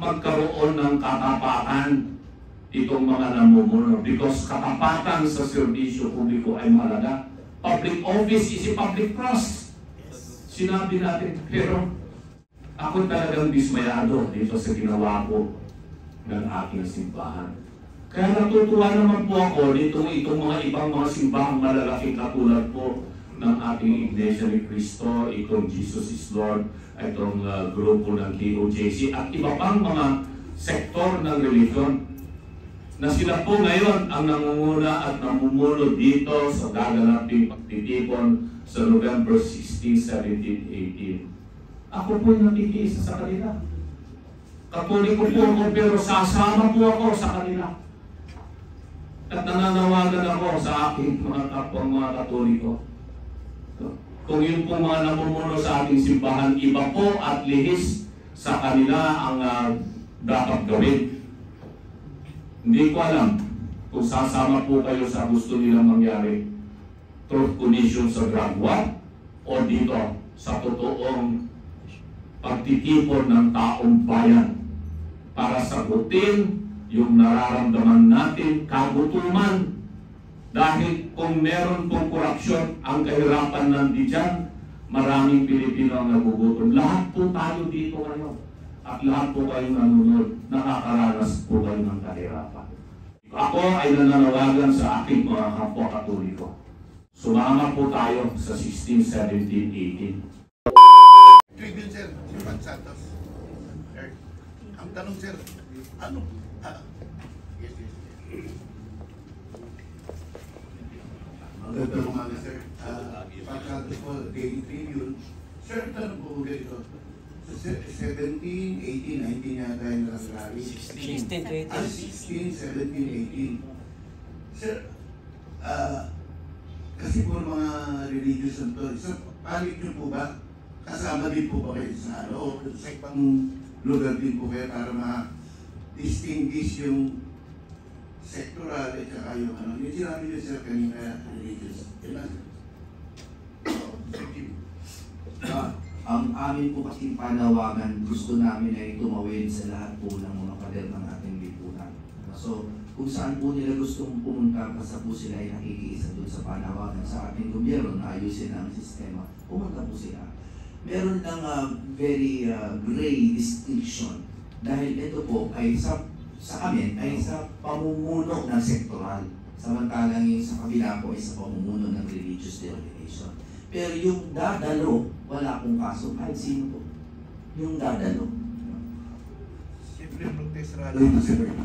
magkaroon ng katapatan itong mga namumuno because katapatan sa serbisyo publiko ay mahalaga. Public office is a public trust. Sinabi natin, pero ako talagang dismayado dito sa ginawa ko ng aking simbahan. Kaya natutuwa naman po ako itong mga ibang mga simbahang malalaki katulad po ng ating Iglesia ni Cristo, itong Jesus is Lord, itong grupo ng KOJC at iba pang mga sektor ng religion na sila po ngayon ang nangunguna at namumuno dito sa gaganaping pagtitipon sa November 16, 17, 18. Ako po'y nakikiisa sa kanila. Katoliko po ako pero sasama po ako sa kanila. At nananawagan ako sa aking mga kapwa mga Katoliko. Kung yun po mga namumuno sa ating simbahan, iba po at lihis sa kanila ang dapat gawin. Hindi ko alam kung sasama po kayo sa gusto nilang mangyari. Truth Commission sa Gragwa o dito sa totoong pagtitipon ng taong bayan para sagutin yung nararamdaman natin, kagutuman. Dahil kung meron pong korupsyon, ang kahirapan nandiyan, maraming Pilipino ang nagugutom. Lahat po tayo dito ngayon. At lahat po kayong nanonood, nakakaranas po kayo ng kahirapan. Ako ay nananawagan sa aking mga kapwa Katoliko. Sumama po tayo sa 16, 17, 18. Tribune, sir, si Juan Santos. Sir, ang tanong, sir, ano? Yes. Magandang umaga, sir. Pagkakas po, Daily Tribune. Sir, tanong po ganito. 17, 18, 19 yata yung rally. 16 to 18. 16, 17, 18. Sir, kasi po mga religious and to, sir, palit nyo po ba? Kasama din po ba kayo sa ano? O sa ibang lugar din po kayo para ma-distinguish yung sectoral at saka yung ano? Yung sinabi nyo, sir, kanina religious. Yun lang. Ang amin po kasing panawagan, gusto namin ay tumawid sa lahat po ng mga pader ng ating lipunan. So, kung saan po nila gustong pumunta, basta po sila ay nakikiisa doon sa panawagan sa ating gobyerno na ayusin ang sistema, pumunta po sila. Meron ng very gray distinction dahil ito po ay sa amin ay sa pamumuno ng sektoral. Samantalang yung sa kabila po ay sa pamumuno ng religious denomination. Pero yung dadalo, wala akong kaso kahit sino po. Yung dadalo. Siyempre, protest rally.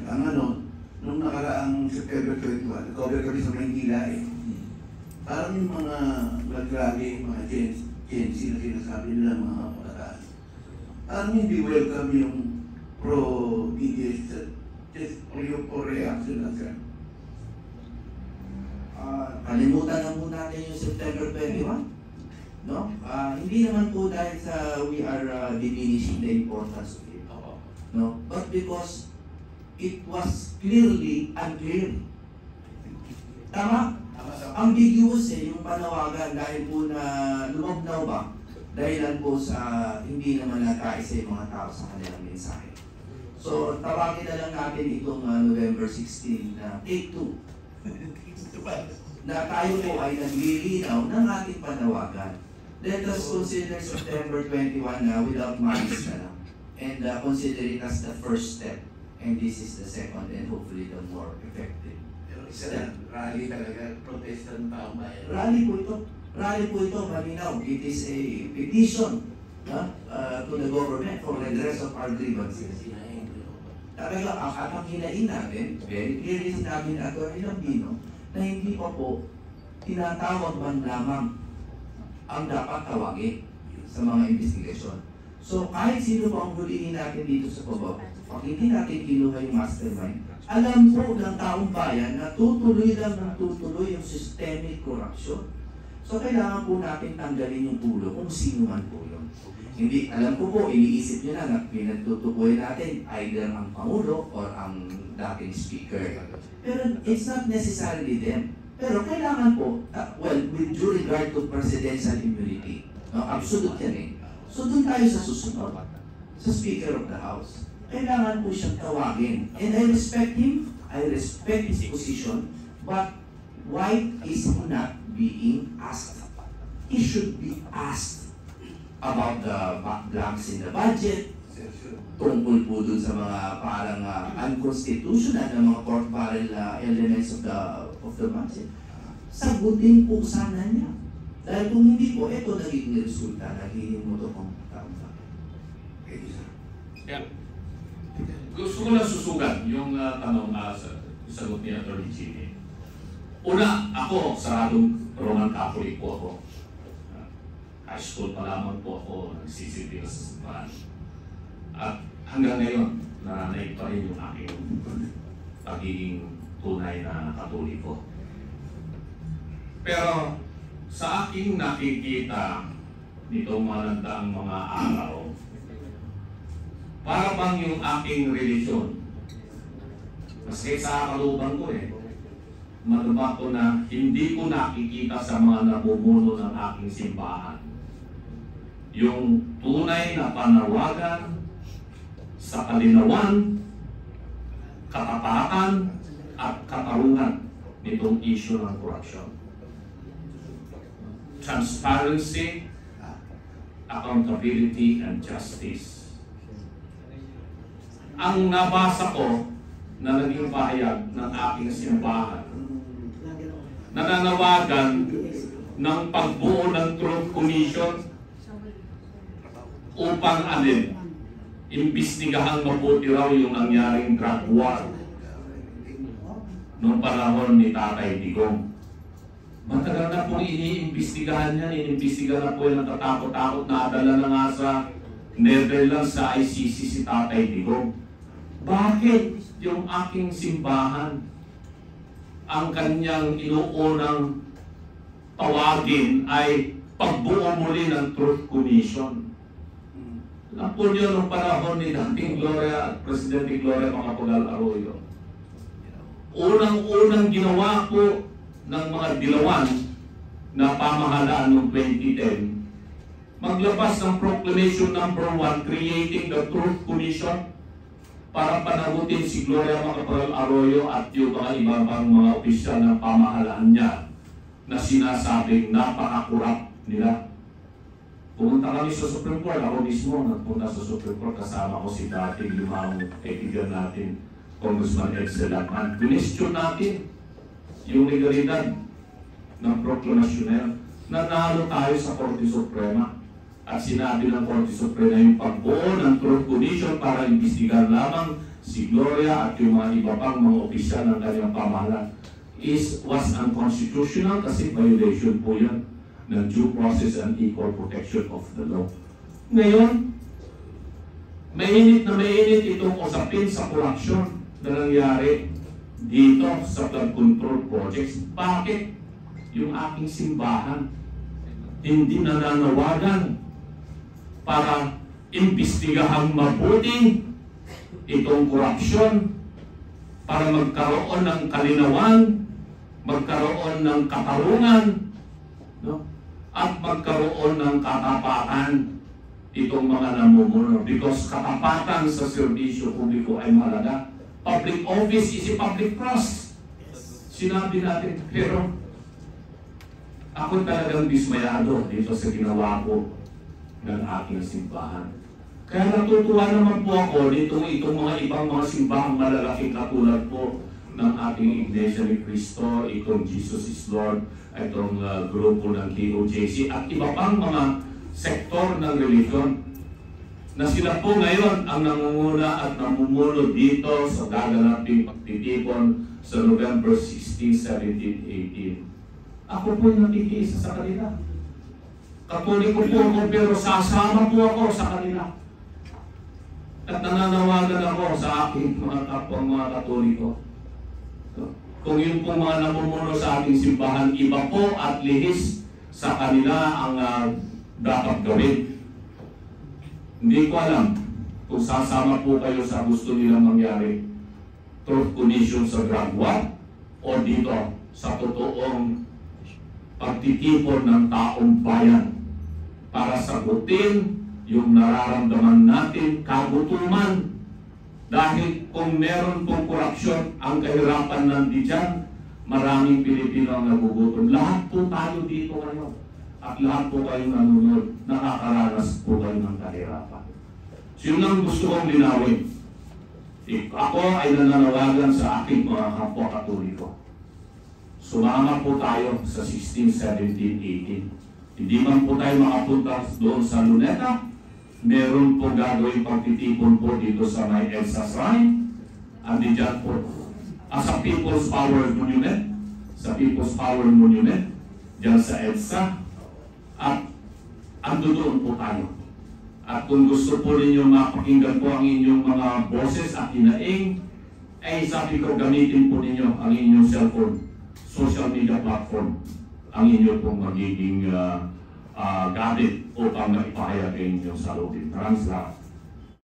Ang ano, nung nakaraang September 21, nag-cover kami sa Maynila eh. Parang yung mga nag-rally, mga Gen Z na sinasabi nila mga kabataan. Parang hindi welcome yung pro-DDS, just yung pro-reaction na sir. Kalimutan na po natin yung September 21. No? Hindi naman po dahil sa we are diminishing the importance of it. No? But because it was clearly unclear. Tama? Ambiguous yung panawagan dahil po na lumabnaw ba dahilan po sa hindi naman nagkaisa yung mga tao sa kanilang mensahe. So, tawagin na lang natin itong November 16 na take 2. Na tayo po ay naglilinaw ng ating panawagan. Let us consider September 21 na without malice na lang. And consider it as the first step. And this is the second and hopefully the more effective. Pero isa na, rally talaga, protest ng taong bayan. Rally po ito. Rally po ito, malinaw. It is a petition to the government for redress of our grievances. Talaga, ang hinain natin, very clearly sinabi ni Atty. Lambino, na hindi pa po tinatawag man lamang ang dapat tawagin sa mga investigasyon. So kahit sino pa ang hulihin natin dito sa baba, pag hindi natin kinuha yung mastermind, alam po ng taong bayan na tutuloy lang ng tutuloy yung systemic corruption. So kailangan po natin tanggalin yung ulo kung sino man po yun. Hindi, alam ko po, iniisip nyo na pinagtutukoy natin either ang Pangulo or ang dating speaker. Pero it's not necessarily them. Pero kailangan po, well, with due regard to presidential immunity, absolute yan eh. So doon tayo sa susunod, sa Speaker of the House. kailangan po siyang tawagin. And I respect him, I respect his position, but why is he not being asked? He should be asked about the blanks in the budget, tungkol po dun sa mga parang unconstitutional na mga pork-barrel elements of the budget. Sagutin po sana niya. Dahil kung hindi po, ito nagiging resulta, nagiging moto kong taong-taong. Yeah. Gusto ko lang susugat yung tanong sa sagot ni Atty. Jimmy. Una, ako, saradong Roman Catholic po ako. High school pa lamang po ako, nagsisilbi sa simbahan. At hanggang ngayon, nananaig pa rin yung aking pagiging tunay na Katoliko. Pero sa aking nakikita nitong mga nagdaang mga araw, para bang yung aking relisyon, kasi sa kalooban ko madama ko na hindi ko nakikita sa mga namumuno ng aking simbahan yung tunay na panawagan sa kalinawan, katapatan, at katarungan nitong issue ng corruption. Transparency, accountability, and justice. Ang nabasa ko na naging pahayag ng aking simbahan, nananawagan ng pagbuo ng Truth Commission upang imbestigahang mabuti raw yung nangyaring drug war noong panahon ni Tatay Digong. Matagal na po iniimbestigahan yan, iniimbestigahan na po yung natatakot-takot na adala na nga sa Netherlands sa ICC si Tatay Digong. Bakit yung aking simbahan ang kanyang inuunang tawagin ay pagbuo muli ng Truth Commission? Napo niyo nung panahon ni dating Presidente Gloria Macapagal Arroyo. Unang-unang ginawa po ng mga dilawan na pamahalaan noong 2010, maglabas ng Proclamation No. 1 creating the Truth Commission para panagutin si Gloria Macapagal Arroyo at yung mga ibang mga opisyal ng pamahalaan niya na sinasabing napaka-corrupt nila. Pumunta kami sa Supreme Court, ako mismo nagpunta sa Supreme Court, kasama ko si dating lumang kaibigan natin, Congressman Edsel Lacman. Question natin yung legalidad ng proklamasyonel. Nanalo tayo sa Korte Suprema at sinabi ng Korte Suprema yung pagbuo ng Truth Commission para imbestigahan lamang si Gloria at yung mga iba pang mga opisyal ng kanyang pamahalaan was unconstitutional kasi violation po yan ng due process and equal protection of the law. Ngayon, mainit na mainit itong usapin sa corruption na nangyari dito sa flood control projects. Bakit yung aking simbahan hindi nananawagan para imbestigahang mabuti itong corruption para magkaroon ng kalinawan, magkaroon ng katarungan, no? At magkaroon ng katapatan itong mga namumuno, because katapatan sa serbisyo publiko ay mahalaga. Public office is a public trust. Sinabi natin, pero ako talagang dismayado dito sa ginawa ko ng aking simbahan. Kaya natutuwa naman po ako itong mga ibang mga simbahang malalaki katulad po ng ating Iglesia ni Cristo, itong Jesus is Lord, itong grupo ng KOJC, at iba pang mga sektor ng religion na sila po ngayon ang nangunguna at namumuno dito sa gaganaping pagtitipon sa November 16, 17, 18. Ako po nakikisa sa kanila. Katoliko po ako pero sasama po ako sa kanila. At nananawagan ako sa aking mga kapwang mga Katoliko. Kung yun pong mga namumuno sa ating simbahan, iba po at lihis sa kanila ang dapat gawin. Hindi ko alam kung sasama po kayo sa gusto nilang mangyari. Truth Commission sa drug war o dito sa totoong pagtitipon ng taong bayan para sagutin yung nararamdaman natin kagutuman Dahil kung meron pong korupsyon, ang kahirapan nandiyan, maraming Pilipino ang nagugutom. Lahat po tayo dito ngayon. At lahat po kayong nanonood, nakakaranas po kayo ng kahirapan. So yun ang gusto kong linawin. Ako ay nananawagan sa aking mga kapwa Katoliko. Sumama po tayo sa 16, 17, 18. Hindi man po tayo makapunta doon sa Luneta, meron po gagawin pagtitipon po dito sa may EDSA Shrine. Andi dyan po, sa People's Power Monument, dyan sa EDSA. At ando doon po tayo. At kung gusto po ninyo mapakinggan po ang inyong mga boses at hinaing, ay sabi ko, gamitin po ninyo ang inyong cellphone, social media platform, ang inyong pong magiging gamit upang maipahayag ang inyong salubin. Maraming salamat.